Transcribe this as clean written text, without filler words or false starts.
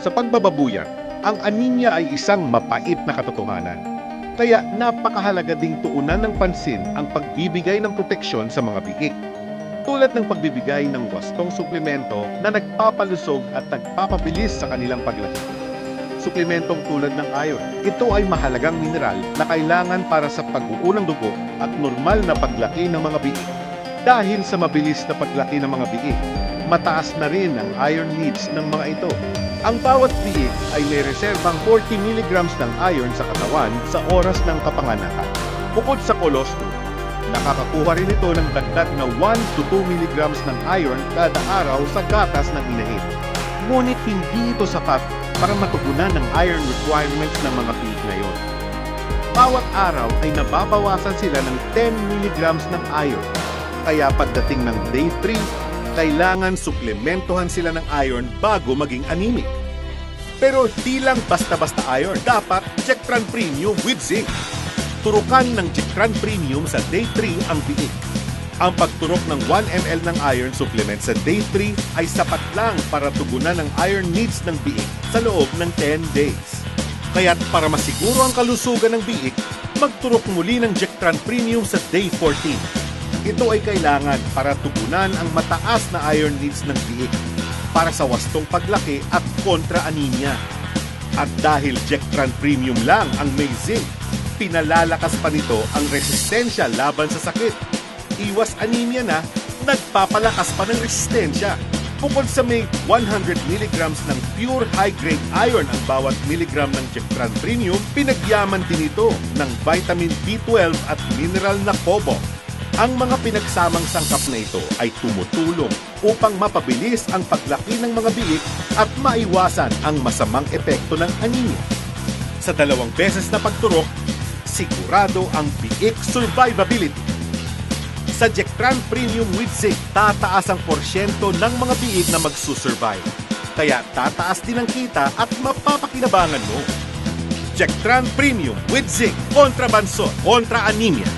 Sa pagbababuyan, ang anemia ay isang mapait na katotohanan. Kaya napakahalaga ding tuunan ng pansin ang pagbibigay ng proteksyon sa mga biik. Tulad ng pagbibigay ng wastong suplemento na nagpapalusog at nagpapabilis sa kanilang paglaki. Suplementong tulad ng iron. Ito ay mahalagang mineral na kailangan para sa pag-uunang dugo at normal na paglaki ng mga biik. Dahil sa mabilis na paglaki ng mga biik, mataas na rin ang iron needs ng mga ito. Ang bawat biik ay may reserbang 40 mg ng iron sa katawan sa oras ng kapanganakan. Bukod sa colostrum, nakakakuha rin ito ng dagdag na 1 to 2 mg ng iron kada araw sa gatas ng inahin. Ngunit hindi ito sapat para matugunan ang iron requirements ng mga biik ngayon. Bawat araw ay nababawasan sila ng 10 mg ng iron. Kaya pagdating ng day 3, kailangan suplementohan sila ng iron bago maging anemic. Pero di lang basta-basta iron, dapat Jectran Premium with Zinc. Turukan ng Jectran Premium sa day 3 ang biik. Ang pagturok ng 1 ml ng iron supplement sa day 3 ay sapat lang para tugunan ang iron needs ng biik sa loob ng 10 days. Kaya't para masiguro ang kalusugan ng biik, magturok muli ng Jectran Premium sa day 14. Ito ay kailangan para tugunan ang mataas na iron needs ng biik para sa wastong paglaki at kontra anemia. At dahil Jectran Premium lang ang may zinc, pinalalakas pa nito ang resistensya laban sa sakit. Iwas anemia na, nagpapalakas pa ng resistensya. Bukod sa may 100 mg ng pure high-grade iron ang bawat miligram ng Jectran Premium, pinagyaman din ito ng vitamin B12 at mineral na cobalt. Ang mga pinagsamang sangkap na ito ay tumutulong upang mapabilis ang paglaki ng mga biik at maiwasan ang masamang epekto ng anemia. Sa 2 beses na pagturok, sigurado ang biik survivability. Sa Jectran Premium with Zinc, tataas ang porsyento ng mga biik na magsusurvive. Kaya tataas din ang kita at mapapakinabangan mo. Jectran Premium with Zinc kontra banso, kontra anemia.